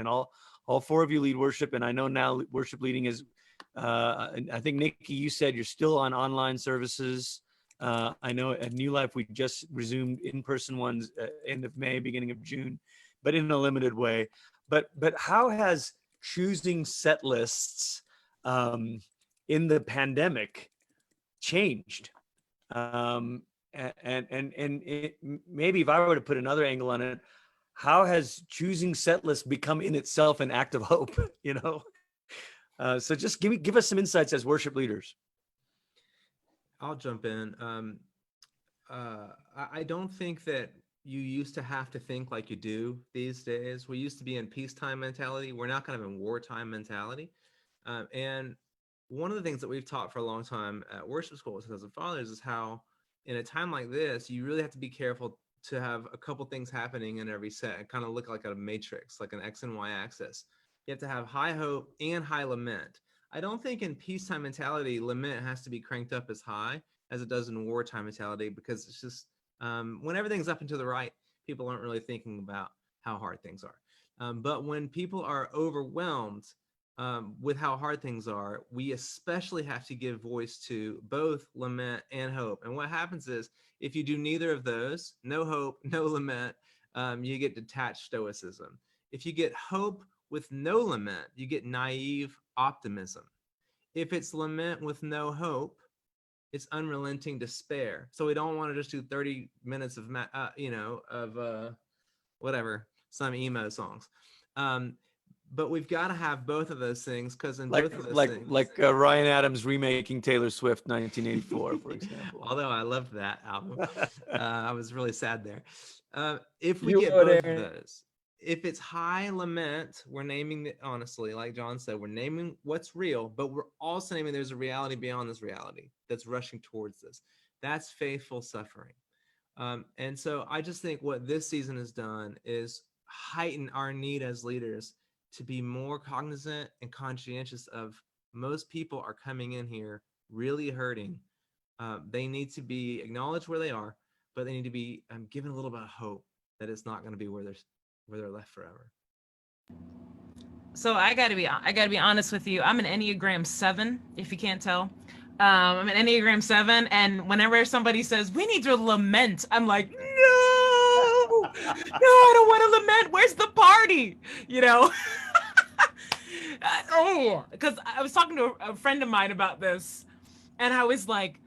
and all four of you lead worship, and I know now worship leading is, I think, Nikki, you said you're still on online services. I know at New Life, we just resumed in-person ones end of May, beginning of June, but in a limited way. But how has choosing set lists in the pandemic changed? And maybe if I were to put another angle on it, how has choosing set lists become in itself an act of hope? So just give us some insights as worship leaders. I'll jump in. I don't think that you used to have to think like you do these days. We used to be in peacetime mentality. We're now kind of in wartime mentality. And one of the things that we've taught for a long time at worship school as Sons of Fathers is how in a time like this, you really have to be careful to have a couple things happening in every set and kind of look like a matrix, like an X and Y axis. You have to have high hope and high lament. I don't think in peacetime mentality, lament has to be cranked up as high as it does in wartime mentality, because it's just when everything's up and to the right, people aren't really thinking about how hard things are. But when people are overwhelmed with how hard things are, we especially have to give voice to both lament and hope. And what happens is, if you do neither of those, no hope, no lament, you get detached stoicism. If you get hope with no lament, you get naive optimism. If it's lament with no hope, it's unrelenting despair. So we don't want to just do 30 minutes of whatever, some emo songs. But we've got to have both of those things, because in both of those things, like Ryan Adams remaking Taylor Swift 1984, for example. Although I loved that album, I was really sad there. If we get both of those, if it's high lament, we're naming it honestly, like Jon said, we're naming what's real, but we're also naming there's a reality beyond this reality that's rushing towards this. That's faithful suffering. And so I just think what this season has done is heighten our need as leaders to be more cognizant and conscientious of, most people are coming in here really hurting. They need to be acknowledged where they are, but they need to be given a little bit of hope that it's not going to be where they're left forever. So I gotta be honest with you. I'm an Enneagram 7, if you can't tell. I'm an Enneagram 7, and whenever somebody says we need to lament, I'm like, no, I don't want to lament. Where's the party? Because I was talking to a friend of mine about this, and I was like,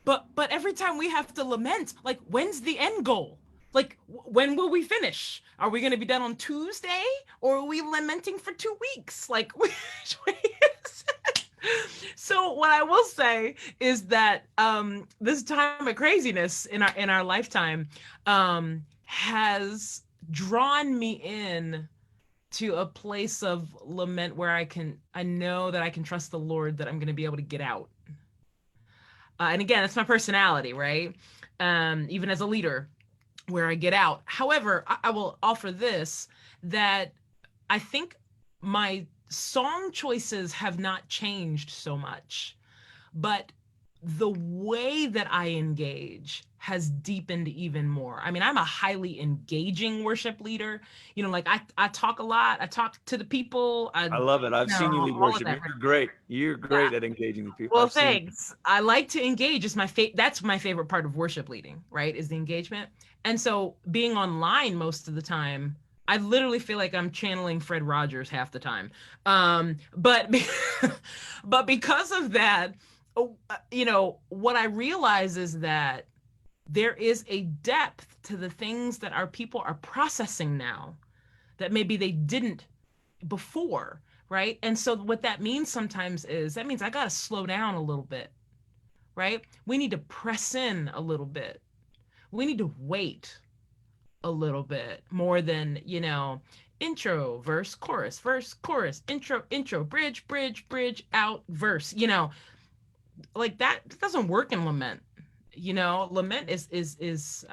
but every time we have to lament, like, when's the end goal? Like, when will we finish? Are we going to be done on Tuesday, or are we lamenting for 2 weeks? Like, which way is it? So what I will say is that this time of craziness in our lifetime has drawn me in to a place of lament where I know that I can trust the Lord, that I'm going to be able to get out. And again, it's my personality, right? Even as a leader, where I get out. However, I will offer this, that I think my song choices have not changed so much, but the way that I engage has deepened even more. I mean, I'm a highly engaging worship leader. Like I talk a lot. I talk to the people. I love it. I've seen you lead worship. You're great. You're great at engaging with people. Well, thanks. I like to engage. That's my favorite part of worship leading, right? Is the engagement. And so being online most of the time, I literally feel like I'm channeling Fred Rogers half the time. But because of that, what I realize is that there is a depth to the things that our people are processing now that maybe they didn't before, right? And so what that means sometimes is, that means I got to slow down a little bit, right? We need to press in a little bit. We need to wait a little bit more than, intro, verse, chorus, intro, bridge, out, verse, like that doesn't work in lament. Lament is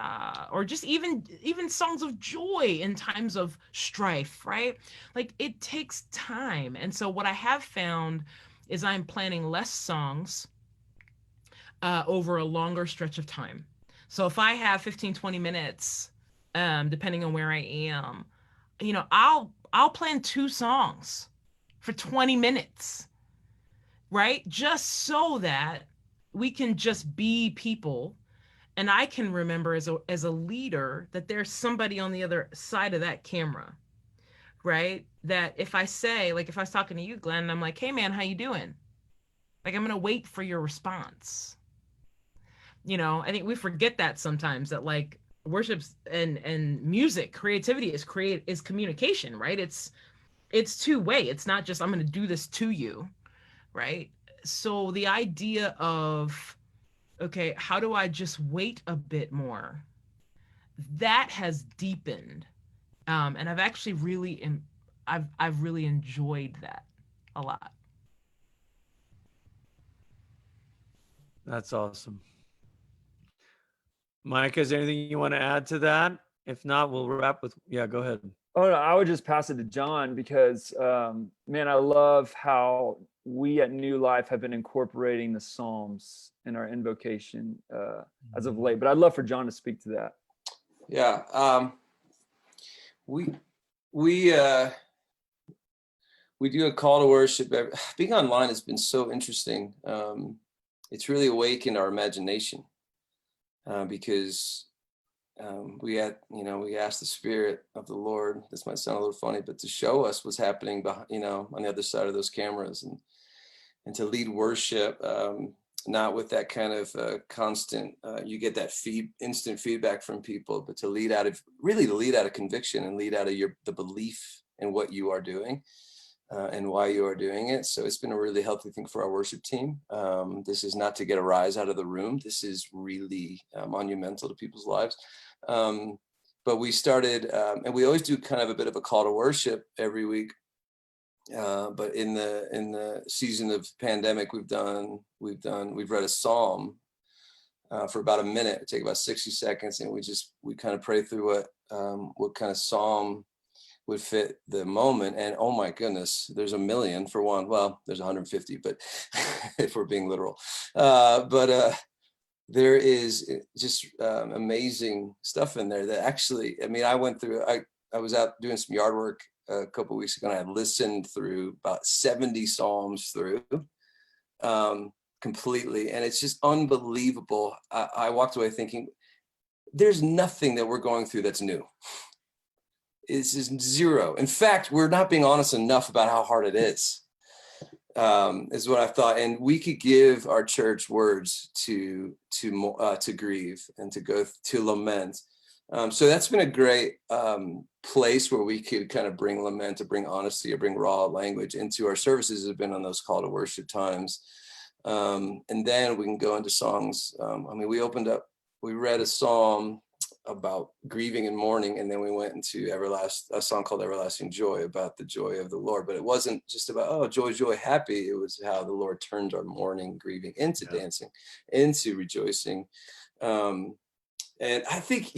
or just even songs of joy in times of strife, right? Like, it takes time. And so what I have found is I'm planning less songs over a longer stretch of time. So if I have 15, 20 minutes, depending on where I am, I'll plan 2 songs for 20 minutes, right? Just so that we can just be people. And I can remember as a leader that there's somebody on the other side of that camera, right? That if I say, like, if I was talking to you, Glenn, and I'm like, hey man, how you doing? Like, I'm going to wait for your response. I think we forget that sometimes, that like worships and music, creativity is communication, right? It's two-way. It's not just, I'm going to do this to you, right? So the idea of, okay, how do I just wait a bit more? That has deepened. And I've actually I've really enjoyed that a lot. That's awesome. Mike, is there anything you want to add to that? If not, we'll wrap with, yeah, go ahead. Oh, no, I would just pass it to Jon because, man, I love how we at New Life have been incorporating the Psalms in our invocation as of late. But I'd love for Jon to speak to that. Yeah, we do a call to worship. Being online has been so interesting. It's really awakened our imagination because we asked the Spirit of the Lord. This might sound a little funny, but to show us what's happening behind, on the other side of those cameras, and to lead worship, not with that kind of constant. You get that instant feedback from people, but to lead out of conviction and lead out of the belief in what you are doing. And why you are doing it. So it's been a really healthy thing for our worship team. This is not to get a rise out of the room. This is really monumental to people's lives. But we started, and we always do kind of a bit of a call to worship every week. But in the season of pandemic, we've read a psalm for about a minute. It take about 60 seconds, and we kind of pray through what kind of psalm would fit the moment. And oh my goodness, there's a million for one. Well, there's 150, but if we're being literal, there is just amazing stuff in there that actually, I went through, I was out doing some yard work a couple of weeks ago, and I listened through about 70 Psalms through completely. And it's just unbelievable. I walked away thinking, there's nothing that we're going through that's new. It's just zero. In fact, we're not being honest enough about how hard it is what I thought. And we could give our church words to grieve and to go to lament. So that's been a great place where we could kind of bring lament, to bring honesty, or bring raw language into our services. Have been on those call to worship times. And then we can go into songs. We read a psalm about grieving and mourning, and then we went into a song called Everlasting Joy, about the joy of the Lord. But it wasn't just about, oh, joy, joy, happy. It was how the Lord turned our mourning, grieving into dancing, into rejoicing. And I think,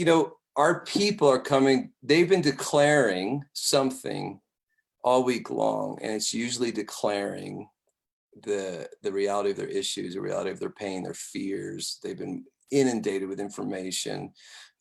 our people are coming, they've been declaring something all week long, and it's usually declaring the reality of their issues, the reality of their pain, their fears. They've been inundated with information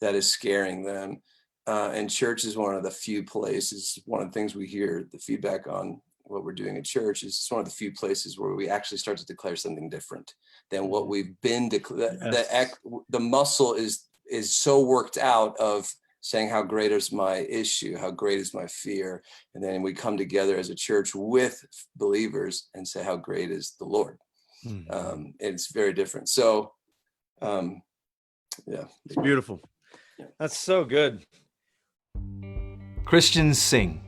that is scaring them. And church is one of the few places, one of the things we hear, the feedback on what we're doing at church, is it's one of the few places where we actually start to declare something different than what we've been declaring. Yes. The muscle is so worked out of saying, how great is my issue? How great is my fear? And then we come together as a church with believers and say, how great is the Lord? Mm-hmm. It's very different. So, yeah. It's beautiful. That's so good. Christians sing.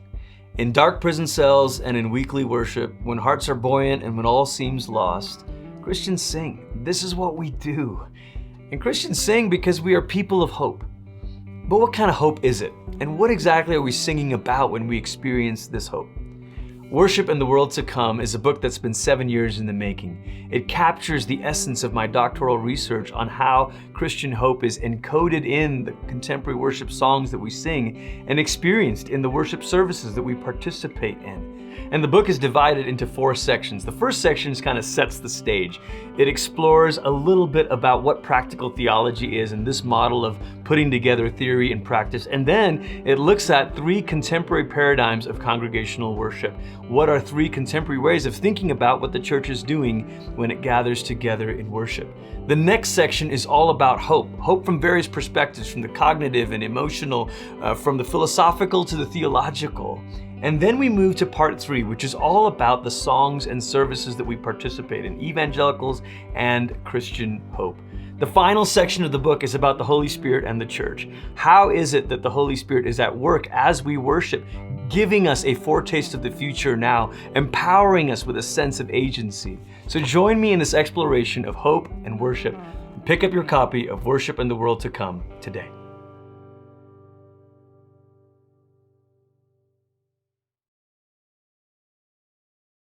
In dark prison cells and in weekly worship, when hearts are buoyant and when all seems lost, Christians sing. This is what we do. And Christians sing because we are people of hope. But what kind of hope is it? And what exactly are we singing about when we experience this hope? Worship and the World to Come is a book that's been 7 years in the making. It captures the essence of my doctoral research on how Christian hope is encoded in the contemporary worship songs that we sing and experienced in the worship services that we participate in. And the book is divided into 4 sections. The first section kind of sets the stage. It explores a little bit about what practical theology is and this model of putting together theory and practice. And then it looks at 3 contemporary paradigms of congregational worship. What are 3 contemporary ways of thinking about what the church is doing when it gathers together in worship? The next section is all about hope. Hope from various perspectives, from the cognitive and emotional, from the philosophical to the theological. And then we move to part 3, which is all about the songs and services that we participate in, evangelicals and Christian hope. The final section of the book is about the Holy Spirit and the church. How is it that the Holy Spirit is at work as we worship, giving us a foretaste of the future now, empowering us with a sense of agency? So join me in this exploration of hope and worship. Pick up your copy of Worship in the World to Come today.